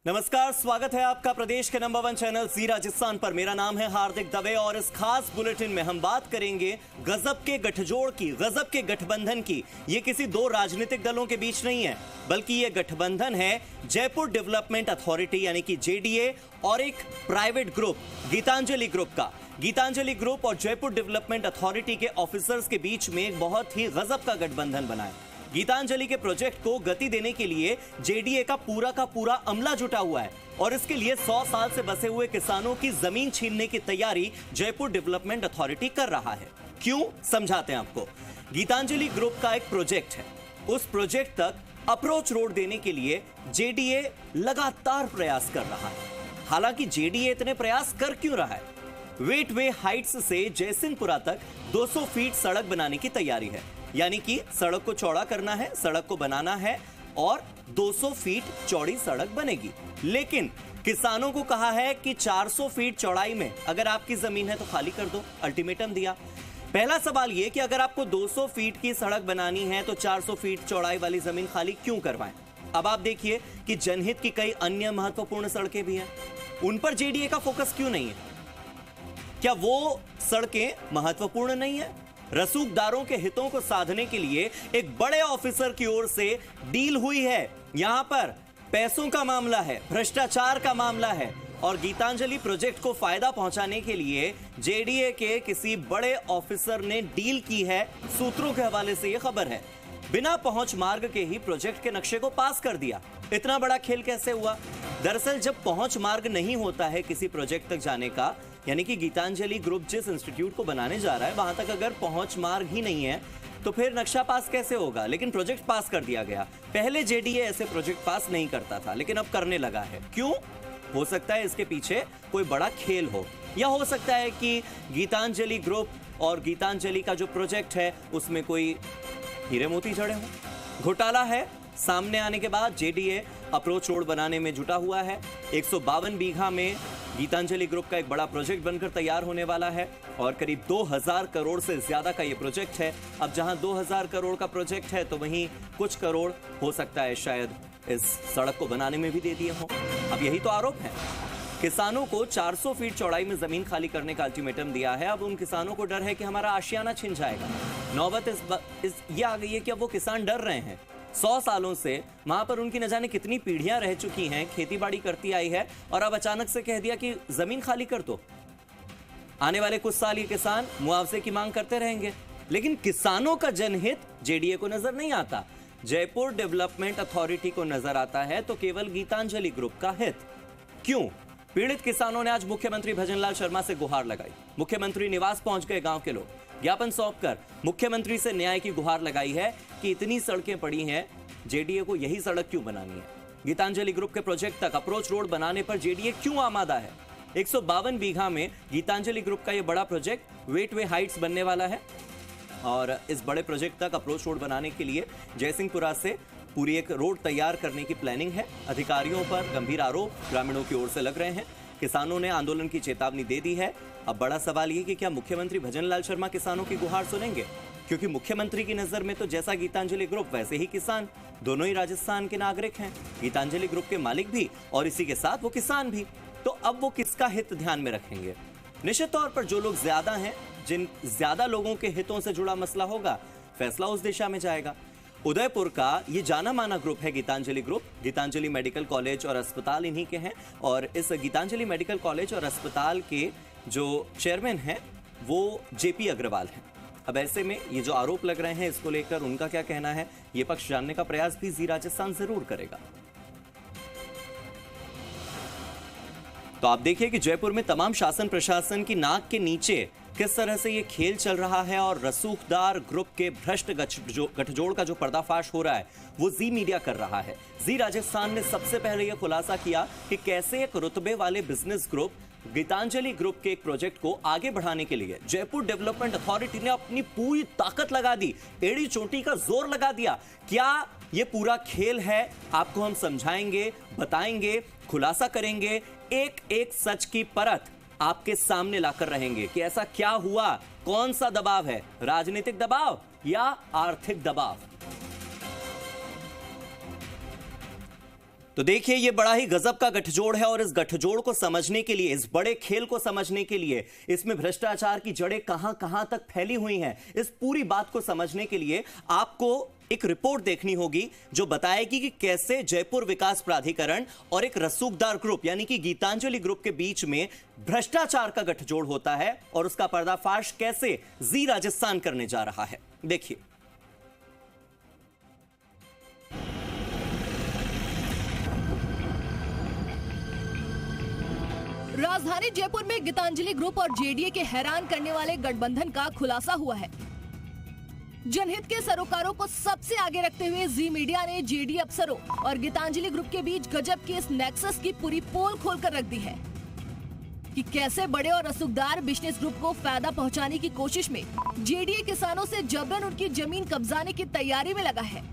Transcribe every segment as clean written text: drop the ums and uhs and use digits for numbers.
नमस्कार, स्वागत है आपका प्रदेश के नंबर 1 चैनल जी राजस्थान पर। मेरा नाम है हार्दिक दवे और इस खास बुलेटिन में हम बात करेंगे गजब के गठजोड़ की, गजब के गठबंधन की। ये किसी दो राजनीतिक दलों के बीच नहीं है, बल्कि ये गठबंधन है जयपुर डेवलपमेंट अथॉरिटी यानी कि जेडीए और एक प्राइवेट ग्रुप गीतांजलि ग्रुप का। गीतांजलि ग्रुप और जयपुर डेवलपमेंट अथॉरिटी के ऑफिसर्स के बीच में एक बहुत ही गजब का गठबंधन बना है। गीतांजलि के प्रोजेक्ट को गति देने के लिए जेडीए का पूरा अमला जुटा हुआ है और इसके लिए 100 साल से बसे हुए किसानों की जमीन छीनने की तैयारी जयपुर डेवलपमेंट अथॉरिटी कर रहा है। क्यों, समझाते हैं आपको। गीतांजलि ग्रुप का एक प्रोजेक्ट है, उस प्रोजेक्ट तक अप्रोच रोड देने के लिए जेडीए लगातार प्रयास कर रहा है। हालांकि जेडीए इतने प्रयास कर क्यों रहा है? वेटवे हाइट्स से जयसिंहपुरा तक 200 फीट सड़क बनाने की तैयारी है, यानी कि सड़क को चौड़ा करना है, सड़क को बनाना है और 200 फीट चौड़ी सड़क बनेगी। लेकिन किसानों को कहा है कि 400 फीट चौड़ाई में अगर आपकी जमीन है तो खाली कर दो, अल्टीमेटम दिया। पहला सवाल यह कि अगर आपको 200 फीट की सड़क बनानी है तो 400 फीट चौड़ाई वाली जमीन खाली क्यों करवाएं? अब आप देखिए कि जनहित की कई अन्य महत्वपूर्ण सड़कें भी हैं, उन पर जेडीए का फोकस क्यों नहीं है? क्या वो सड़कें महत्वपूर्ण नहीं है? रसूखदारों के हितों को साधने के लिए एक बड़े ऑफिसर की ओर से डील हुई है। यहां पर पैसों का मामला है, भ्रष्टाचार का मामला है और गीतांजलि प्रोजेक्ट को फायदा पहुंचाने के लिए जेडीए के किसी बड़े ऑफिसर ने डील की है। सूत्रों के हवाले से यह खबर है। बिना पहुंच मार्ग के ही प्रोजेक्ट के नक्शे को पास कर दिया। इतना बड़ा खेल कैसे हुआ? दरअसल जब पहुंच मार्ग नहीं होता है किसी प्रोजेक्ट तक जाने का, यानी कि गीतांजलि ग्रुप जिस इंस्टीट्यूट को बनाने जा रहा है वहां तक अगर पहुंच मार्ग ही नहीं है तो फिर नक्शा पास कैसे होगा? लेकिन प्रोजेक्ट पास कर दिया गया। पहले जेडीए ऐसे प्रोजेक्ट पास नहीं करता था, लेकिन अब करने लगा है। क्यों? हो सकता है इसके पीछे कोई बड़ा खेल हो, या हो सकता है कि गीतांजलि ग्रुप और गीतांजलि का जो प्रोजेक्ट है उसमें कोई हीरे मोती जड़े हों। घोटाला है सामने आने के बाद जेडीए अप्रोच रोड बनाने में जुटा हुआ है। 152 बीघा में गीतांजलि ग्रुप का एक बड़ा प्रोजेक्ट बनकर तैयार होने वाला है और करीब 2000 करोड़ से ज्यादा का यह प्रोजेक्ट है। अब जहां 2000 करोड़ का प्रोजेक्ट है तो वहीं कुछ करोड़ हो सकता है शायद इस सड़क को बनाने में भी दे दिए हों। अब यही तो आरोप है। किसानों को 400 फीट चौड़ाई में जमीन खाली करने का अल्टीमेटम दिया है। अब उन किसानों को डर है कि हमारा आशियाना छिन जाएगा। नौबत ये आ गई है कि अब वो किसान डर रहे हैं। 100 सालों से वहां पर उनकी न जाने कितनी पीढ़ियां रह चुकी हैं, खेती बाड़ी करती आई है और अब अचानक से कह दिया कि जमीन खाली कर दो। आने वाले कुछ साल ये किसान मुआवजे की मांग करते रहेंगे, लेकिन किसानों का जनहित जेडीए को नजर नहीं आता। जयपुर डेवलपमेंट अथॉरिटी को नजर आता है तो केवल गीतांजलि ग्रुप का हित। क्यों? पीड़ित किसानों ने आज मुख्यमंत्री भजनलाल शर्मा से गुहार लगाई। मुख्यमंत्री निवास पहुंच गए गांव के लोग, ज्ञापन सौंपकर मुख्यमंत्री से न्याय की गुहार लगाई है कि इतनी सड़कें पड़ी हैं, जेडीए को यही सड़क क्यों बनानी है? गीतांजलि ग्रुप के प्रोजेक्ट तक अप्रोच रोड बनाने पर जेडीए क्यों आमादा है? 152 बीघा में गीतांजलि ग्रुप का यह बड़ा प्रोजेक्ट वेटवे हाइट्स बनने वाला है और इस बड़े प्रोजेक्ट तक अप्रोच रोड बनाने के लिए जयसिंहपुरा से पूरी एक रोड तैयार करने की प्लानिंग है। अधिकारियों पर गंभीर आरोप ग्रामीणों की ओर से लग रहे हैं। किसानों ने आंदोलन की चेतावनी दे दी है। अब बड़ा सवाल ये कि क्या मुख्यमंत्री भजनलाल शर्मा किसानों की गुहार सुनेंगे? क्योंकि मुख्यमंत्री की नजर में तो जैसा गीतांजलि ग्रुप वैसे ही किसान, दोनों ही राजस्थान के नागरिक हैं। गीतांजलि ग्रुप के मालिक भी और इसी के साथ वो किसान भी। तो अब वो किसका हित ध्यान में रखेंगे? निश्चित तौर पर जो लोग ज्यादा हैं, जिन ज्यादा लोगों के हितों से जुड़ा मसला होगा, फैसला उस दिशा में जाएगा। उदयपुर का ये जाना माना ग्रुप है Gitanjali group. Gitanjali medical college और अस्पताल इन्हीं के हैं और इस गीतांजलि मेडिकल कॉलेज और अस्पताल के जो चेयरमैन हैं वो जेपी अग्रवाल हैं। अब ऐसे में ये जो आरोप लग रहे हैं इसको लेकर उनका क्या कहना है, ये पक्ष जानने का प्रयास भी जी राजस्थान जरूर करेगा। तो आप देखिए कि जयपुर में तमाम शासन प्रशासन की नाक के नीचे किस तरह से ये खेल चल रहा है और रसूखदार ग्रुप के भ्रष्ट गठजोड़ का जो पर्दाफाश हो रहा है वो जी मीडिया कर रहा है। जी राजस्थान ने सबसे पहले यह खुलासा किया कि कैसे एक रुतबे वाले बिजनेस ग्रुप गीतांजलि ग्रुप के एक प्रोजेक्ट को आगे बढ़ाने के लिए जयपुर डेवलपमेंट अथॉरिटी ने अपनी पूरी ताकत लगा दी, एड़ी चोटी का जोर लगा दिया। क्या ये पूरा खेल है? आपको हम समझाएंगे, बताएंगे, खुलासा करेंगे, एक एक सच की परत आपके सामने लाकर रहेंगे कि ऐसा क्या हुआ, कौन सा दबाव है, राजनीतिक दबाव या आर्थिक दबाव। तो देखिए, ये बड़ा ही गजब का गठजोड़ है और इस गठजोड़ को समझने के लिए, इस बड़े खेल को समझने के लिए, इसमें भ्रष्टाचार की जड़ें कहां कहां तक फैली हुई हैं, इस पूरी बात को समझने के लिए आपको एक रिपोर्ट देखनी होगी जो बताएगी कि कैसे जयपुर विकास प्राधिकरण और एक रसूखदार ग्रुप यानी कि गीतांजलि ग्रुप के बीच में भ्रष्टाचार का गठजोड़ होता है और उसका पर्दाफाश कैसे जी राजस्थान करने जा रहा है। देखिए, राजधानी जयपुर में गीतांजलि ग्रुप और जेडीए के हैरान करने वाले गठबंधन का खुलासा हुआ है। जनहित के सरोकारों को सबसे आगे रखते हुए जी मीडिया ने जेडीए अफसरों और गीतांजलि ग्रुप के बीच गजब के इस नेक्सस की पूरी पोल खोलकर रख दी है कि कैसे बड़े और रसूखदार बिजनेस ग्रुप को फायदा पहुंचाने की कोशिश में जेडीए किसानों से जबरन उनकी जमीन कब्जाने की तैयारी में लगा है।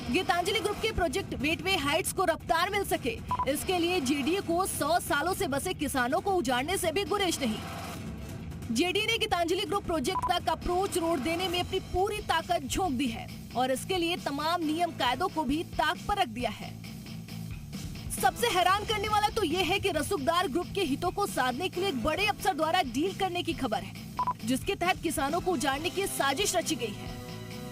गीतांजलि ग्रुप के प्रोजेक्ट वेटवे हाइट्स को रफ्तार मिल सके, इसके लिए जेडीए को 100 सालों से बसे किसानों को उजाड़ने से भी गुरेज नहीं। जेडीए ने गीतांजलि ग्रुप प्रोजेक्ट तक अप्रोच रोड देने में अपनी पूरी ताकत झोंक दी है और इसके लिए तमाम नियम कायदों को भी ताक पर रख दिया है। सबसे हैरान करने वाला तो ये है कि रसूखदार ग्रुप के हितों को साधने के लिए एक बड़े अफसर द्वारा डील करने की खबर है, जिसके तहत किसानों को उजाड़ने की साजिश रची गई है।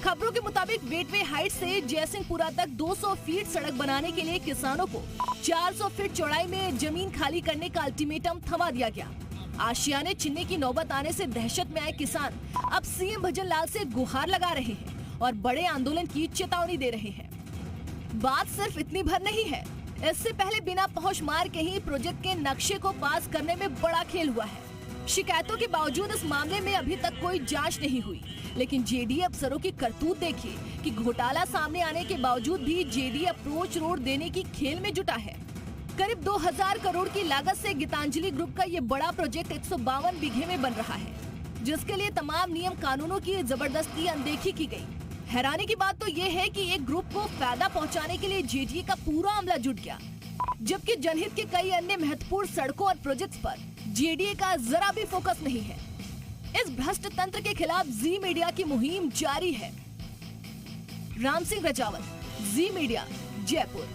खबरों के मुताबिक वेटवे हाइट से जयसिंहपुरा तक 200 फीट सड़क बनाने के लिए किसानों को 400 फीट चौड़ाई में जमीन खाली करने का अल्टीमेटम थमा दिया गया। आशियाने छीनने की नौबत आने से दहशत में आए किसान अब सीएम भजन लाल से गुहार लगा रहे हैं और बड़े आंदोलन की चेतावनी दे रहे हैं। बात सिर्फ इतनी भर नहीं है, इससे पहले बिना पहुंच मार के ही प्रोजेक्ट के नक्शे को पास करने में बड़ा खेल हुआ है। शिकायतों के बावजूद इस मामले में अभी तक कोई जांच नहीं हुई, लेकिन जेडीए अफसरों की करतूत देखिए कि घोटाला सामने आने के बावजूद भी जेडीए अप्रोच रोड देने की खेल में जुटा है। करीब 2000 करोड़ की लागत से गीतांजलि ग्रुप का ये बड़ा प्रोजेक्ट 152 बीघे में बन रहा है, जिसके लिए तमाम नियम कानूनों की जबरदस्ती अनदेखी की गई। हैरानी की बात तो ये है कि एक ग्रुप को फायदा पहुंचाने के लिए जेडीए का पूरा अमला जुट गया, जबकि जनहित के कई अन्य महत्वपूर्ण सड़कों और प्रोजेक्ट्स पर जेडीए का जरा भी फोकस नहीं है। इस भ्रष्ट तंत्र के खिलाफ जी मीडिया की मुहिम जारी है। राम सिंह रजावत, जी मीडिया, जयपुर।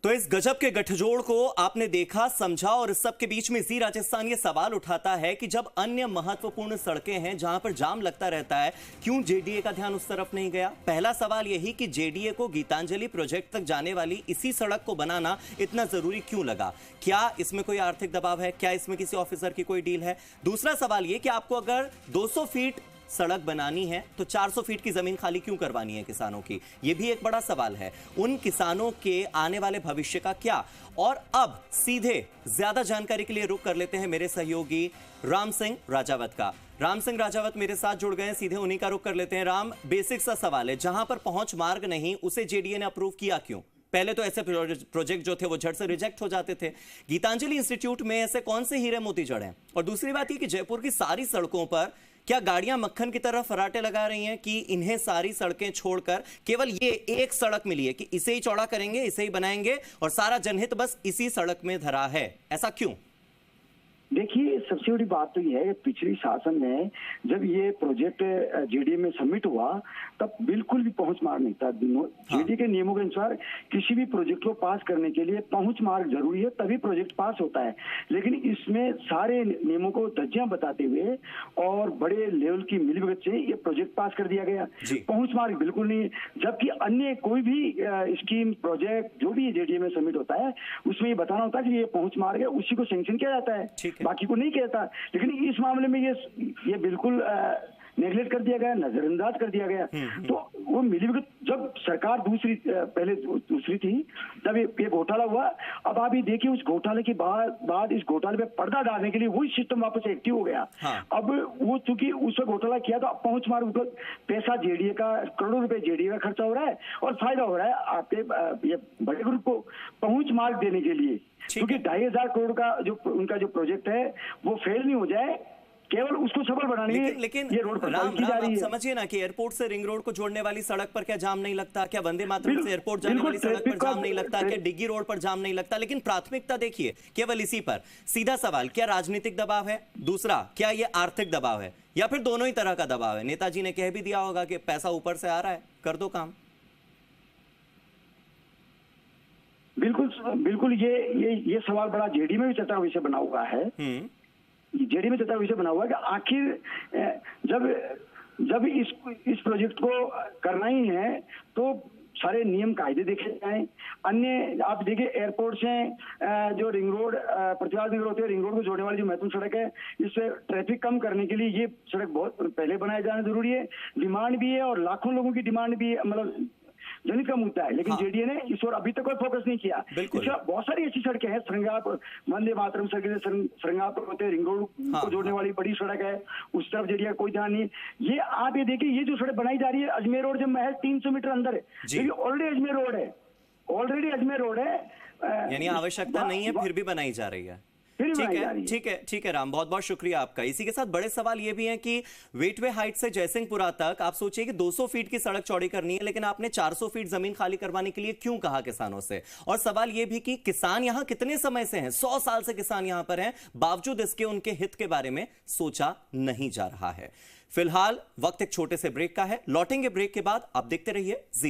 तो इस गजब के गठजोड़ को आपने देखा, समझा और इस सब के बीच में जी राजस्थान ये सवाल उठाता है कि जब अन्य महत्वपूर्ण सड़कें हैं जहां पर जाम लगता रहता है, क्यों जेडीए का ध्यान उस तरफ नहीं गया? पहला सवाल यही कि जेडीए को गीतांजलि प्रोजेक्ट तक जाने वाली इसी सड़क को बनाना इतना जरूरी क्यों लगा? क्या इसमें कोई आर्थिक दबाव है? क्या इसमें किसी ऑफिसर की कोई डील है? दूसरा सवाल ये कि आपको अगर 200 फीट सड़क बनानी है तो 400 फीट की जमीन खाली क्यों करवानी है किसानों की? यह भी एक बड़ा सवाल है। उन किसानों के आने वाले भविष्य का क्या? और अब सीधे ज्यादा जानकारी के लिए रुख कर लेते हैं मेरे सहयोगी राम सिंह राजावत का। राम सिंह राजावत मेरे साथ जुड़ गए हैं, सीधे उन्हीं का रुख कर लेते हैं। राम, बेसिक सा सवाल है, जहां पर पहुंच मार्ग नहीं उसे जेडीए ने अप्रूव किया क्यों? पहले तो ऐसे प्रोजेक्ट जो थे वो झट से रिजेक्ट हो जाते थे। गीतांजलि इंस्टीट्यूट में ऐसे कौन से हीरे मोती जड़े हैं? और दूसरी बात ये कि जयपुर की सारी सड़कों पर क्या गाड़ियां मक्खन की तरह फराटे लगा रही हैं कि इन्हें सारी सड़कें छोड़कर केवल ये एक सड़क मिली है कि इसे ही चौड़ा करेंगे, इसे ही बनाएंगे और सारा जनहित बस इसी सड़क में धरा है? ऐसा क्यों? देखिए, सबसे बड़ी बात तो यह है कि पिछली शासन में जब ये प्रोजेक्ट जेडीए में सबमिट हुआ तब बिल्कुल भी पहुंच मार्ग नहीं था। जेडीए के नियमों के अनुसार किसी भी प्रोजेक्ट को पास करने के लिए पहुंच मार्ग जरूरी है, तभी प्रोजेक्ट पास होता है। लेकिन इसमें सारे नियमों को धज्जियां बताते हुए और बड़े लेवल की मिलीभगत से ये प्रोजेक्ट पास कर दिया गया। पहुंच मार्ग बिल्कुल नहीं है, जबकि अन्य कोई भी स्कीम प्रोजेक्ट जो भी जेडीए में सबमिट होता है उसमें ये बताना होता है कि ये पहुंच मार्ग है, उसी को सैंक्शन किया जाता है, बाकी को नहीं कहता। लेकिन इस मामले में ये बिल्कुल नेगलेक्ट कर दिया गया, नजरअंदाज कर दिया गया। तो वो मिलीभगत, जब सरकार पहले दूसरी थी तब ये घोटाला हुआ। अब आप ये देखिए, उस घोटाले के बाद इस घोटाले पे पर्दा डालने के लिए वही सिस्टम वापस एक्टिव हो गया। अब वो चूंकि उस घोटाला किया तो पहुंच मार्ग पैसा जेडीए का, करोड़ों रुपए जेडीए का खर्चा हो रहा है और फायदा हो रहा है आपके ये बड़े ग्रुप को पहुंच मार्ग देने के लिए। क्योंकि 2500 करोड़ का उनका जो प्रोजेक्ट है वो फेल नहीं हो जाए, केवल उसको सफल बनाने लेकिन ये रोड पर की जा रही है। समझिए ना कि एयरपोर्ट से रिंग रोड को जोड़ने वाली सड़क पर क्या जाम नहीं लगता? क्या वंदे मातरम से एयरपोर्ट जाने वाली सड़क पर जाम नहीं लगता? क्या डिग्गी रोड पर जाम नहीं लगता? लेकिन प्राथमिकता देखिए केवल इसी पर। सीधा सवाल, क्या राजनीतिक दबाव है? दूसरा, क्या ये आर्थिक दबाव है या फिर दोनों ही तरह का दबाव है? नेताजी ने कह भी दिया होगा कि पैसा ऊपर से आ रहा है, कर दो काम। बिल्कुल बिल्कुल, ये सवाल बड़ा जेडी में भी चर्चा का विषय बना हुआ है। जेडी में चर्चा का विषय बना हुआ है कि आखिर जब इस प्रोजेक्ट को करना ही है तो सारे नियम कायदे देखे जाएं। अन्य आप देखिए एयरपोर्ट्स हैं, जो रिंग रोड, प्रतिवाद रिंग रोड होते हैं, रिंग रोड को जोड़ने वाली जो महत्वपूर्ण सड़क है, इससे ट्रैफिक कम करने के लिए ये सड़क बहुत पहले बनाया जाना जरूरी है। डिमांड भी है और लाखों लोगों की डिमांड भी है, मतलब जनहित का मुद्दा है। लेकिन जेडीए ने इस ओर अभी तक कोई फोकस नहीं किया। इसका बहुत सारी ऐसी सड़कें हैं, श्रृंगार वंदे मातरम सड़क, श्रृंगार होते रिंग रोड को जोड़ने वाली बड़ी सड़क है, उस तरफ जेडीए का कोई ध्यान नहीं। ये आप ये देखिए, ये जो सड़क बनाई जा रही है अजमेर रोड, जब महज 300 मीटर अंदर है, ये ऑलरेडी अजमेर रोड है, ऑलरेडी अजमेर रोड है, यानी आवश्यकता नहीं है फिर भी बनाई जा रही है। ठीक है राम, बहुत बहुत शुक्रिया आपका। इसी के साथ बड़े सवाल ये भी हैं कि वेटवे हाइट से जयसिंहपुरा तक आप सोचिए कि 200 फीट की सड़क चौड़ी करनी है, लेकिन आपने 400 फीट जमीन खाली करवाने के लिए क्यों कहा किसानों से? और सवाल ये भी कि किसान यहां कितने समय से हैं, 100 साल से किसान यहां पर हैं, बावजूद इसके उनके हित के बारे में सोचा नहीं जा रहा है। फिलहाल वक्त एक छोटे से ब्रेक का है, लौटेंगे ब्रेक के बाद। आप देखते रहिए जी।